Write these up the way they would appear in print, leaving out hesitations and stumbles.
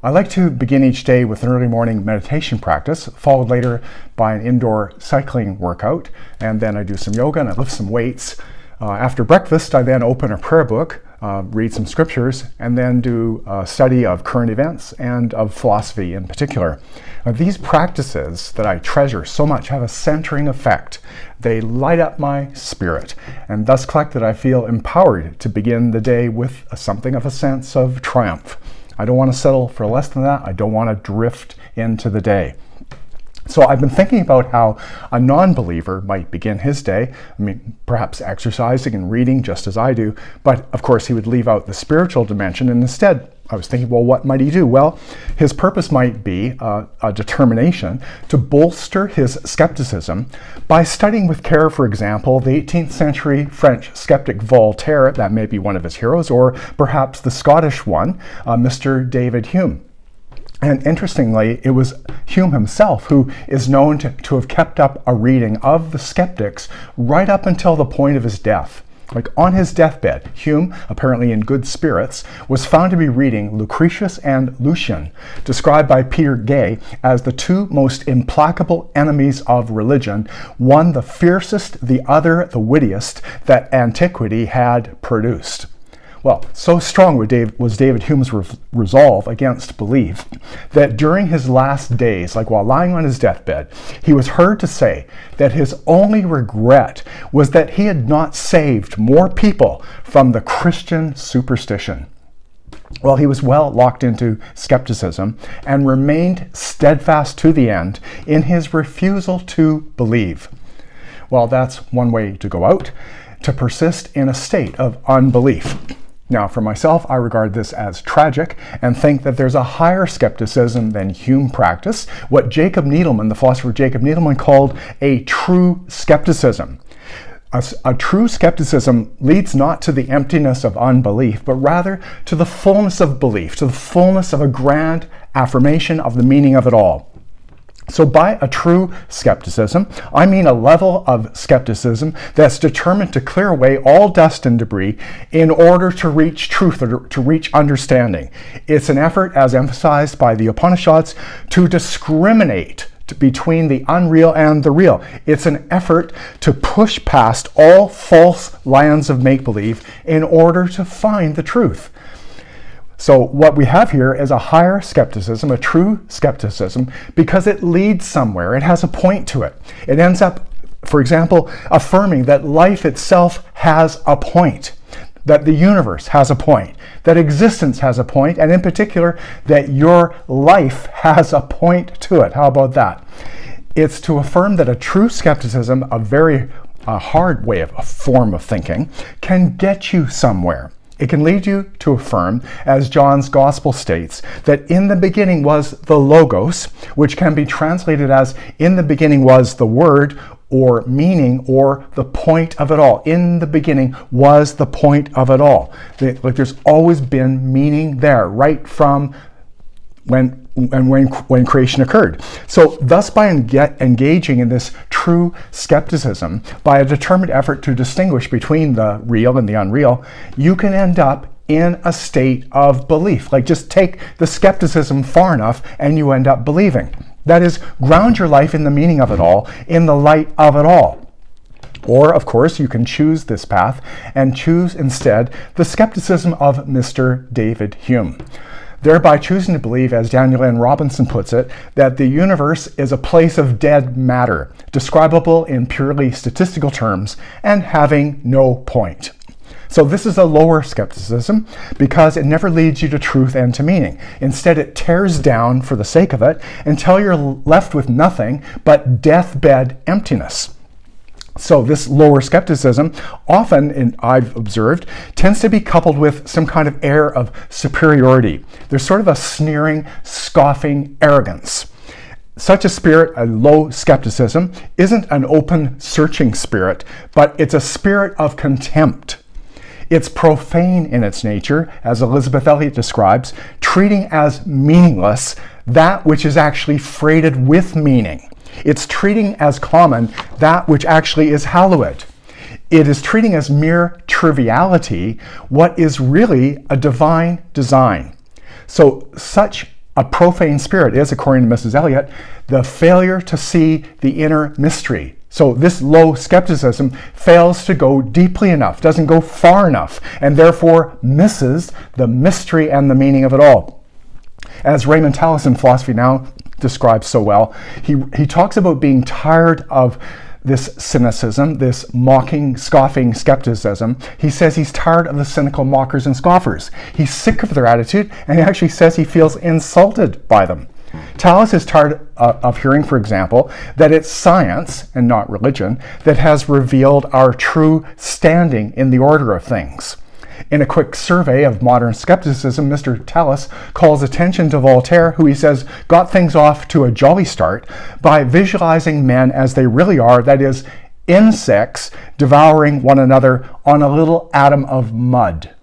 I like to begin each day with an early morning meditation practice, followed later by an indoor cycling workout, and then I do some yoga and I lift some weights. After breakfast, I then open a prayer book, read some scriptures, and then do a study of current events and of philosophy in particular. These practices that I treasure so much have a centering effect. They light up my spirit, and thus collectively I feel empowered to begin the day with something of a sense of triumph. I don't want to settle for less than that. I don't want to drift into the day. So I've been thinking about how a non-believer might begin his day. Perhaps exercising and reading just as I do, but of course he would leave out the spiritual dimension, and instead I was thinking, well, what might he do? Well, his purpose might be a determination to bolster his skepticism by studying with care, for example, the 18th century French skeptic Voltaire, that may be one of his heroes, or perhaps the Scottish one, Mr. David Hume. And interestingly, it was Hume himself who is known to have kept up a reading of the skeptics right up until the point of his death. Like on his deathbed, Hume, apparently in good spirits, was found to be reading Lucretius and Lucian, described by Peter Gay as the two most implacable enemies of religion, one the fiercest, the other the wittiest, that antiquity had produced. Well, so strong was David Hume's resolve against belief that during his last days, like while lying on his deathbed, he was heard to say that his only regret was that he had not saved more people from the Christian superstition. Well, he was well locked into skepticism and remained steadfast to the end in his refusal to believe. Well, that's one way to go out, to persist in a state of unbelief. Now, for myself, I regard this as tragic and think that there's a higher skepticism than Hume practiced, what Jacob Needleman, the philosopher Jacob Needleman, called a true skepticism. A true skepticism leads not to the emptiness of unbelief, but rather to the fullness of belief, to the fullness of a grand affirmation of the meaning of it all. So by a true skepticism, I mean a level of skepticism that's determined to clear away all dust and debris in order to reach truth or to reach understanding. It's an effort, as emphasized by the Upanishads, to discriminate between the unreal and the real. It's an effort to push past all false lands of make-believe in order to find the truth. So what we have here is a higher skepticism, a true skepticism, because it leads somewhere. It has a point to it. It ends up, for example, affirming that life itself has a point, that the universe has a point, that existence has a point, and in particular, that your life has a point to it. How about that? It's to affirm that a true skepticism, a very hard way of a form of thinking, can get you somewhere. It can lead you to affirm, as John's Gospel states, that in the beginning was the Logos, which can be translated as in the beginning was the Word, or meaning, or the point of it all. In the beginning was the point of it all. Like there's always been meaning there, right from when creation occurred. So thus by engaging in this true skepticism, by a determined effort to distinguish between the real and the unreal, you can end up in a state of belief. Like just take the skepticism far enough and you end up believing. That is, ground your life in the meaning of it all, in the light of it all. Or, of course, you can choose this path and choose instead the skepticism of Mr. David Hume, thereby choosing to believe, as Daniel N. Robinson puts it, that the universe is a place of dead matter, describable in purely statistical terms, and having no point. So this is a lower skepticism because it never leads you to truth and to meaning. Instead, it tears down for the sake of it until you're left with nothing but deathbed emptiness. So this lower skepticism often, I've observed, tends to be coupled with some kind of air of superiority. There's sort of a sneering, scoffing arrogance. Such a spirit, a low skepticism, isn't an open, searching spirit, but it's a spirit of contempt. It's profane in its nature, as Elizabeth Elliot describes, treating as meaningless that which is actually freighted with meaning. It's treating as common that which actually is hallowed. It is treating as mere triviality what is really a divine design. So such A profane spirit is, according to Mrs. Eliot, the failure to see the inner mystery. So this low skepticism fails to go deeply enough, doesn't go far enough, and therefore misses the mystery and the meaning of it all. As Raymond Tallis in Philosophy Now describes so well, he talks about being tired of this cynicism, this mocking, scoffing skepticism. He says he's tired of the cynical mockers and scoffers. He's sick of their attitude, and he actually says he feels insulted by them. Tallis is tired of hearing, for example, that it's science and not religion that has revealed our true standing in the order of things. In a quick survey of modern skepticism, Mr. Tallis calls attention to Voltaire, who he says got things off to a jolly start by visualizing men as they really are, that is, insects devouring one another on a little atom of mud.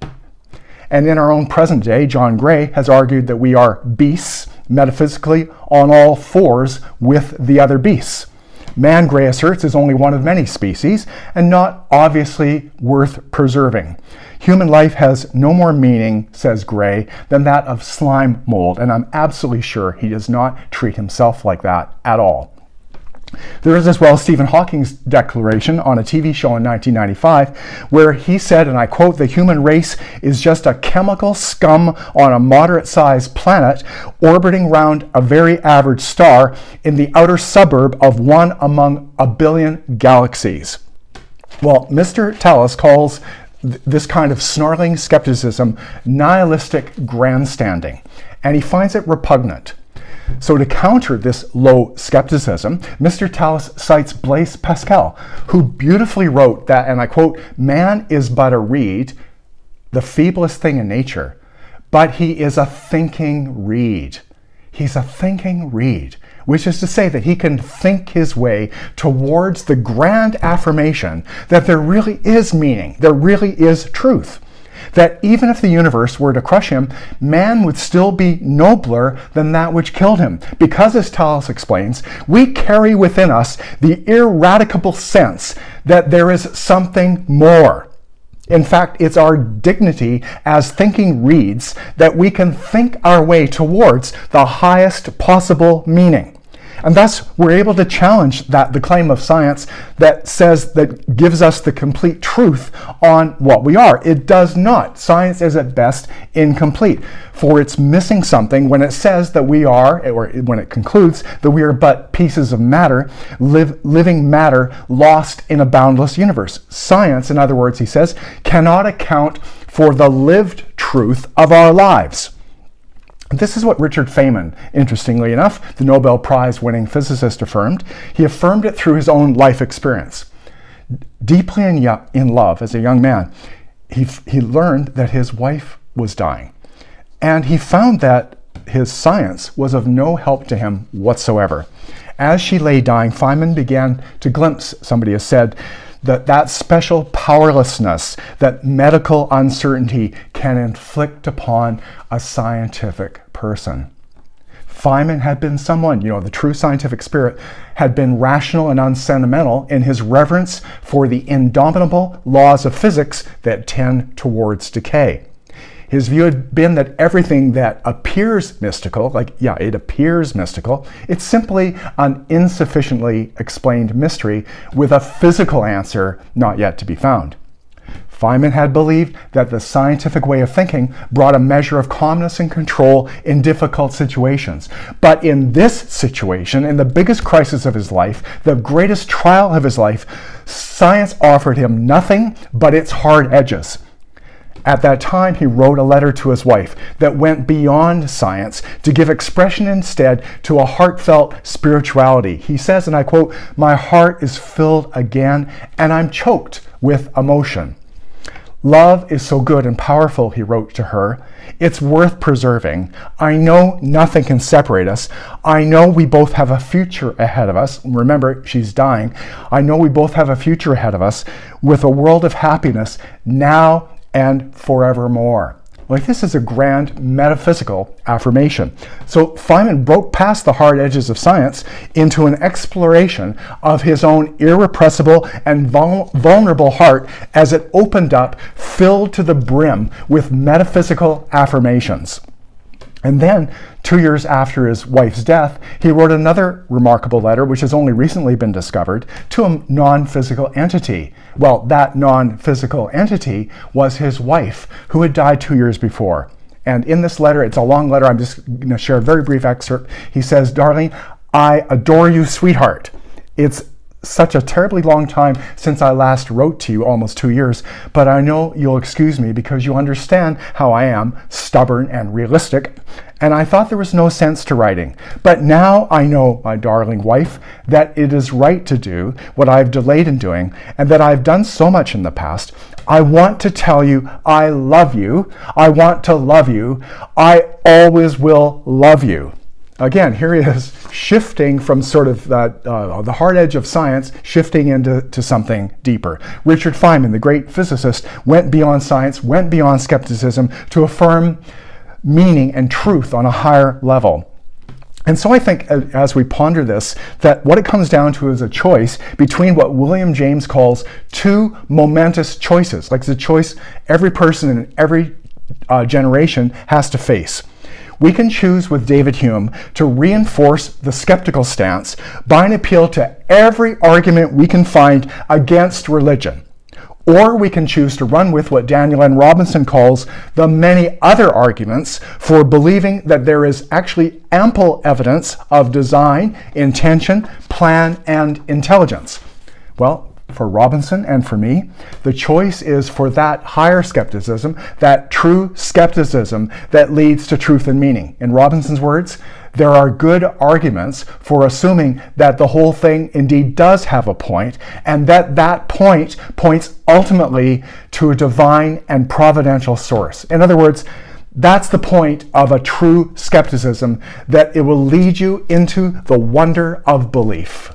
And in our own present day, John Gray has argued that we are beasts, metaphysically on all fours with the other beasts. Man, Gray asserts, is only one of many species and not obviously worth preserving. Human life has no more meaning, says Gray, than that of slime mold, and I'm absolutely sure he does not treat himself like that at all. There is as well Stephen Hawking's declaration on a TV show in 1995 where he said, and I quote, "The human race is just a chemical scum on a moderate-sized planet orbiting round a very average star in the outer suburb of one among a billion galaxies." Well, Mr. Tallis calls this kind of snarling skepticism nihilistic grandstanding, and he finds it repugnant. So to counter this low skepticism, Mr. Tallis cites Blaise Pascal, who beautifully wrote that, and I quote, "Man is but a reed, the feeblest thing in nature, but he is a thinking reed." He's a thinking reed, which is to say that he can think his way towards the grand affirmation that there really is meaning, there really is truth. That even if the universe were to crush him, man would still be nobler than that which killed him. Because, as Tallis explains, we carry within us the ineradicable sense that there is something more. In fact, it's our dignity as thinking reeds that we can think our way towards the highest possible meaning. And thus, we're able to challenge the claim of science that gives us the complete truth on what we are. It does not. Science is at best incomplete, for it's missing something when it says that we are, or when it concludes that we are but pieces of matter, living matter lost in a boundless universe. Science, in other words, he says, cannot account for the lived truth of our lives. This is what Richard Feynman, interestingly enough, the Nobel Prize-winning physicist, affirmed. He affirmed it through his own life experience. Deeply in love as a young man, he learned that his wife was dying. And he found that his science was of no help to him whatsoever. As she lay dying, Feynman began to glimpse, somebody has said, that special powerlessness that medical uncertainty can inflict upon a scientific person. Feynman had been someone, the true scientific spirit, had been rational and unsentimental in his reverence for the indomitable laws of physics that tend towards decay. His view had been that everything that appears mystical, it appears mystical, it's simply an insufficiently explained mystery with a physical answer not yet to be found. Feynman had believed that the scientific way of thinking brought a measure of calmness and control in difficult situations. But in this situation, in the biggest crisis of his life, the greatest trial of his life, science offered him nothing but its hard edges. At that time, he wrote a letter to his wife that went beyond science to give expression instead to a heartfelt spirituality. He says, and I quote, "My heart is filled again, and I'm choked with emotion. Love is so good and powerful," he wrote to her. "It's worth preserving. I know nothing can separate us. I know we both have a future ahead of us." Remember, she's dying. "I know we both have a future ahead of us with a world of happiness now and forevermore." This is a grand metaphysical affirmation. So Feynman broke past the hard edges of science into an exploration of his own irrepressible and vulnerable heart as it opened up, filled to the brim with metaphysical affirmations. And then, 2 years after his wife's death, he wrote another remarkable letter, which has only recently been discovered, to a non-physical entity. Well, that non-physical entity was his wife, who had died 2 years before. And in this letter, it's a long letter, I'm just going to share a very brief excerpt. He says, "Darling, I adore you, sweetheart. It's such a terribly long time since I last wrote to you, almost 2 years, but I know you'll excuse me because you understand how I am, stubborn and realistic, and I thought there was no sense to writing. But now I know, my darling wife, that it is right to do what I've delayed in doing, and that I've done so much in the past. I want to tell you I love you. I want to love you. I always will love you." Again, here he is shifting from sort of the hard edge of science, shifting into something deeper. Richard Feynman, the great physicist, went beyond science, went beyond skepticism to affirm meaning and truth on a higher level. And so I think as we ponder this, that what it comes down to is a choice between what William James calls two momentous choices, like the choice every person in every generation has to face. We can choose with David Hume to reinforce the skeptical stance by an appeal to every argument we can find against religion. Or we can choose to run with what Daniel N. Robinson calls the many other arguments for believing that there is actually ample evidence of design, intention, plan, and intelligence. Well, for Robinson and for me, the choice is for that higher skepticism, that true skepticism that leads to truth and meaning. In Robinson's words, there are good arguments for assuming that the whole thing indeed does have a point, and that that point points ultimately to a divine and providential source. In other words, that's the point of a true skepticism, that it will lead you into the wonder of belief.